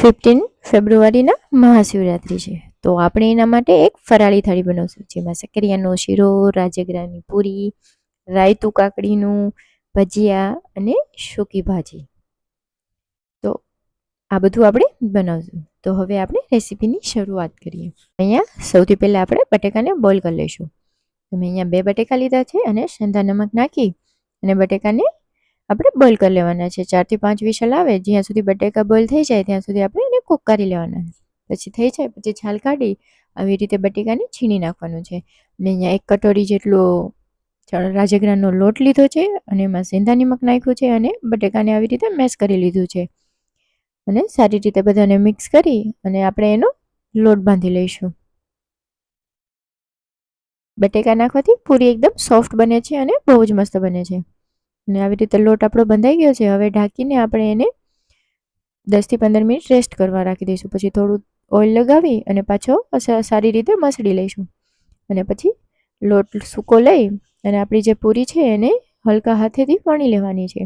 15 ફેબ્રુઆરીના મહાશિવરાત્રિ છે, તો આપણે એના માટે એક ફરાળી થાળી બનાવશું, જેમાં સક્કરિયાનો શીરો, રાજગરાની પૂરી, રાયતું કાકડીનું, ભજીયા અને સૂકી ભાજી. તો આ બધું આપણે બનાવશું. તો હવે આપણે રેસીપીની શરૂઆત કરીએ. અહીંયા સૌથી પહેલાં આપણે બટેકાને બોઇલ કરી લઈશું. મેં અહીંયા 2 બટેકા લીધા છે અને સેંધા નમક નાખી અને બટેકાને આપણે બોઇલ કરી લેવાના છે. 4 થી 5 વિસલ આવે, જ્યાં સુધી બટેકા બોઇલ થઈ જાય ત્યાં સુધી આપણે એને કૂક કરી લેવાના છે. પછી થઈ જાય પછી છાલ કાઢી આવી રીતે બટેકાને છીણી નાખવાનું છે. અને અહીંયા 1 કટોરી જેટલો રાજગરાનો લોટ લીધો છે અને એમાં સેંધા નમક નાખ્યું છે અને બટેકાને આવી રીતે મેશ કરી લીધું છે. અને સારી રીતે બધાને મિક્સ કરી અને આપણે એનો લોટ બાંધી લઈશું. બટેકા નાખવાથી પૂરી એકદમ સોફ્ટ બને છે અને બહુ જ મસ્ત બને છે. અને આવી રીતે લોટ આપણો બંધાઈ ગયો છે. હવે ઢાંકીને આપણે એને 10 થી 15 મિનિટ રેસ્ટ કરવા રાખી દઈશું. પછી થોડું ઓઇલ લગાવી અને પાછો સારી રીતે મસળી લઈશું. અને પછી લોટ સૂકો લઈ અને આપણી જે પૂરી છે એને હલકા હાથેથી વણી લેવાની છે.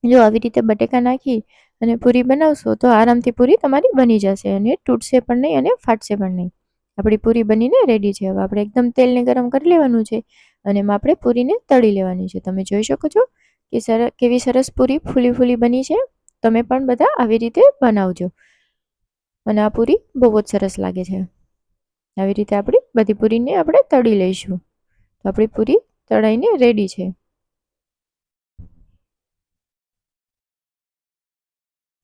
જો આવી રીતે બટેકા નાખી અને પૂરી બનાવશો તો આરામથી પૂરી તમારી બની જશે અને તૂટશે પણ નહીં અને ફાટશે પણ નહીં. આપણી પૂરી બનીને રેડી છે. હવે આપણે એકદમ તેલને ગરમ કરી લેવાનું છે અને એમાં આપણે પૂરીને તળી લેવાની છે. તમે જોઈ શકો છો કે કેવી સરસ પૂરી ફૂલી ફૂલી બની છે. તમે પણ બધા આવી રીતે બનાવજો અને આ પૂરી બહુ જ સરસ લાગે છે. આવી રીતે આપણી બધી પૂરીને આપણે તળી લઈશું. તો આપણી પૂરી તળાઈને રેડી છે.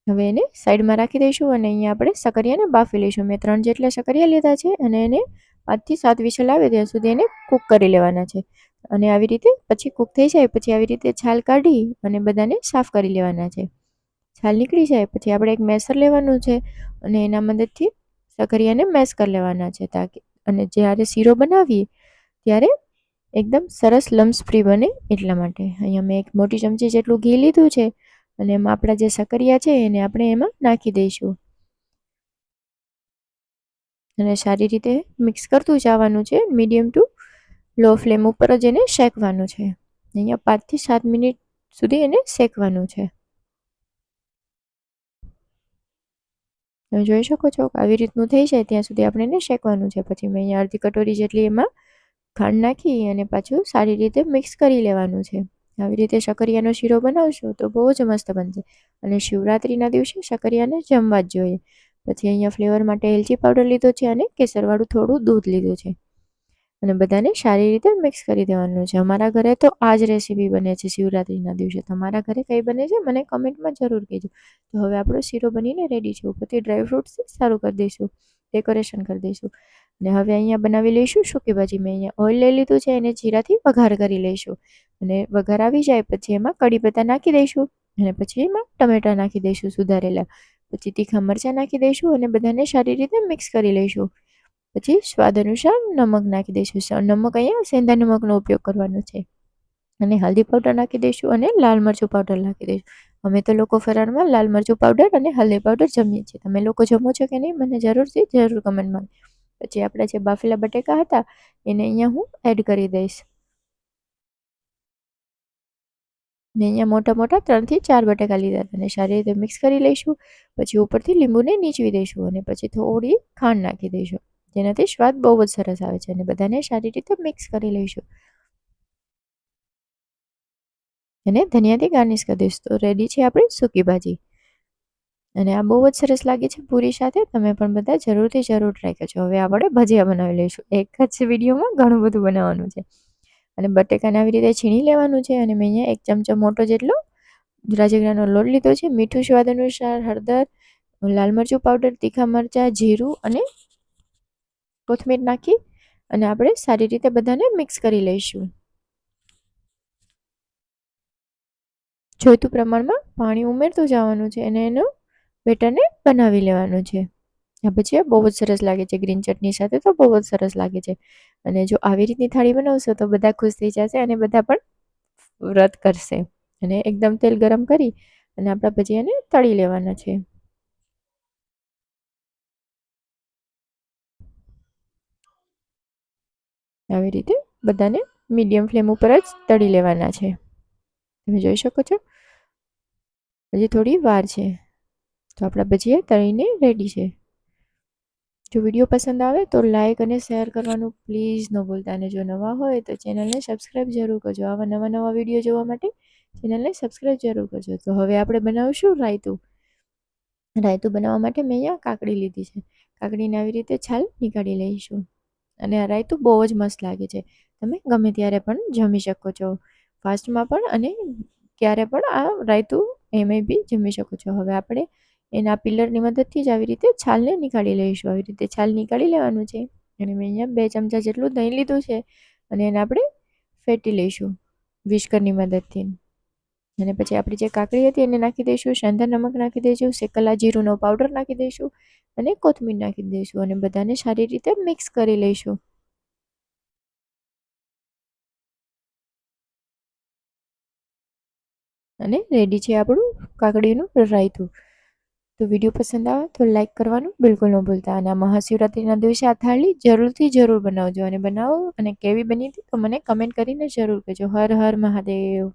હવે એને સાઈડમાં રાખી દઈશું અને અહીંયા આપણે સકરિયાને બાફી લઈશું. મેં 3 જેટલા સકરિયા લીધા છે અને એને 5 થી 7 વિસલ આવે ત્યાં સુધી એને કૂક કરી લેવાના છે. અને આવી રીતે પછી કૂક થઈ જાય પછી આવી રીતે છાલ કાઢી અને બધાને સાફ કરી લેવાના છે. છાલ નીકળી જાય પછી આપણે એક મેસર લેવાનું છે અને એના મદદથી સકરિયાને મેશ કરી લેવાના છે તાકી અને જ્યારે શીરો બનાવીએ ત્યારે એકદમ સરસ લમ્સ ફ્રી બને એટલા માટે. અહીંયા મેં 1 મોટી ચમચી જેટલું ઘી લીધું છે અને એમાં આપણા જે સકરિયા છે એને આપણે એમાં નાખી દઈશું અને સારી રીતે મિક્સ કરતું જવાનું છે. મીડિયમ ટુ લો ફ્લેમ ઉપર જ એને શેકવાનું છે. અહીંયા 5 થી 7 મિનિટ સુધી એને શેકવાનું છે. તમે જોઈ શકો છો કે આવી રીતનું થઈ જાય ત્યાં સુધી આપણે એને શેકવાનું છે. પછી મેં અહીંયા અડધી કટોરી જેટલી એમાં ખાંડ નાખી અને પાછું સારી રીતે મિક્સ કરી લેવાનું છે. આવી રીતે સકરિયાનો શીરો બનાવશો તો બહુ જ મસ્ત બનશે અને શિવરાત્રિના દિવસે સકરિયાને જમવા જ જોઈએ. પછી અહીંયા ફ્લેવર માટે એલચી પાવડર લીધો છે અને કેસરવાળું થોડું દૂધ લીધું છે અને બધાને સારી રીતે મિક્સ કરી દેવાનું છે. અમારા ઘરે તો આ જ રેસીપી બને છે શિવરાત્રિના દિવસે. તમારા ઘરે કઈ બને છે મને કમેન્ટમાં જરૂર કહેજો. તો હવે આપણો શીરો બનીને રેડી છે. ઉપરથી ડ્રાયફ્રૂટ્સથી સારું કરી દઈશું, ડેકોરેશન કરી દઈશું. અને હવે અહીંયા બનાવી લઈશું સૂકી ભાજી. મેં અહીંયા ઓઇલ લઈ લીધું છે એને જીરાથી વઘાર કરી લઈશું અને વઘાર આવી જાય પછી એમાં કડી પત્તા નાખી દઈશું અને પછી એમાં ટમેટા નાખી દઈશું સુધારેલા. પછી તીખા મરચાં નાખી દઈશું અને બધાને સારી રીતે મિક્સ કરી લઈશું. પછી સ્વાદ અનુસાર નમક નાખી દઈશું. નમક અહીંયા સેંધા નમકનો ઉપયોગ કરવાનો છે અને હલ્દી પાવડર નાખી દઈશું અને લાલ મરચું પાવડર નાખી દઈશું. અમે તો લોકો ફરાળમાં લાલ મરચું પાવડર અને હલ્દી પાવડર જમીએ છીએ. તમે લોકો જમો છો કે નહીં મને જરૂર કમેન્ટમાં. પછી આપણા જે બાફેલા બટેકા હતા એને અહીંયા હું એડ કરી દઈશ. ને અહીંયા મોટા મોટા 3 થી 4 બટેકા લીધા હતા અને સારી રીતે મિક્સ કરી લઈશું. પછી ઉપરથી લીંબુને નીચવી દઈશું અને પછી થોડી ખાંડ નાખી દઈશું, જેનાથી સ્વાદ બહુ જ સરસ આવે છે. અને બધાને સારી રીતે મિક્સ કરી લઈશું અને ધનિયાથી ગાર્નિશ કરી દઈશું. તો રેડી છે આપણી સૂકી ભાજી અને આ બહુ જ સરસ લાગે છે પૂરી સાથે. તમે પણ બધા જરૂરથી જરૂર ટ્રાય કરજો. હવે આપણે ભજીયા બનાવી લઈશું. એક જ વિડીયોમાં ઘણું બધું બનાવવાનું છે. અને બટેકાને આવી રીતે છીણી લેવાનું છે અને મેં અહીંયા 1 ચમચો મોટો જેટલો રાજગરાનો લોટ લીધો છે. મીઠું સ્વાદ અનુસાર, હળદર, લાલ મરચું પાવડર, તીખા મરચાં, જીરું અને કોથમીર નાખી અને આપણે સારી રીતે બધાને મિક્સ કરી લઈશું. જોઈતું પ્રમાણમાં પાણી ઉમેરતું જવાનું છે અને એનું બેટરને બનાવી લેવાનું છે. આ ભજીયા બહુ જ સરસ લાગે છે. ગ્રીન ચટણી સાથે તો બહુ જ સરસ લાગે છે. અને જો આવી રીતની થાળી બનાવશો તો બધા ખુશ થઈ જશે અને બધા પણ વ્રત કરશે. અને એકદમ તેલ ગરમ કરી અને આપણા ભજીયાને તળી લેવાના છે. આવી રીતે બધાને મીડિયમ ફ્લેમ ઉપર જ તળી લેવાના છે. તમે જોઈ શકો છો હજી થોડી વાર છે. તો આપણા ભજીયા તળીને રેડી છે. જો વિડીયો પસંદ આવે તો લાઇક અને શેર કરવાનું પ્લીઝ ન ભૂલતા, અને જો નવા હોય તો ચેનલને સબસ્ક્રાઈબ જરૂર કરજો. આવા નવા વિડીયો જોવા માટે ચેનલને સબસ્ક્રાઈબ જરૂર કરજો. તો હવે આપણે બનાવીશું રાયતું. રાયતું બનાવવા માટે મેં અહીંયા કાકડી લીધી છે. કાકડીને આવી રીતે છાલ નીકાળી લઈશું. અને આ રાયતું બહુ જ મસ્ત લાગે છે. તમે ગમે ત્યારે પણ જમી શકો છો, ફાસ્ટમાં પણ, અને ક્યારે પણ આ રાયતું એમાં બી જમી શકો છો. હવે આપણે એના પિલરની મદદથી જ આવી રીતે છાલને નીકાળી લઈશું. આવી રીતે છાલ નીકાળી લેવાનું છે. અને મેં અહીંયા 2 ચમચા જેટલું દહીં લીધું છે, અને એને આપણે ફેટી લઈશું વિસ્કરની મદદથી. અને પછી આપણી જે કાકડી હતી એને નાખી દઈશું, સેંધા નમક નાખી દઈશું, શેકેલા જીરુંનો પાવડર નાખી દઈશું, અને કોથમીર નાખી દઈશું, અને બધાને સારી રીતે મિક્સ કરી લઈશું. અને રેડી છે આપણું કાકડીનું રાયતું. તો વિડીયો પસંદ આવે તો લાઈક કરવાનું બિલકુલ ન ભૂલતા. અને આ મહાશિવરાત્રિના દિવસે આ થાળી જરૂર બનાવજો. અને બનાવો અને કેવી બની હતી તો મને કમેન્ટ કરીને જરૂર કહેજો. હર હર મહાદેવ.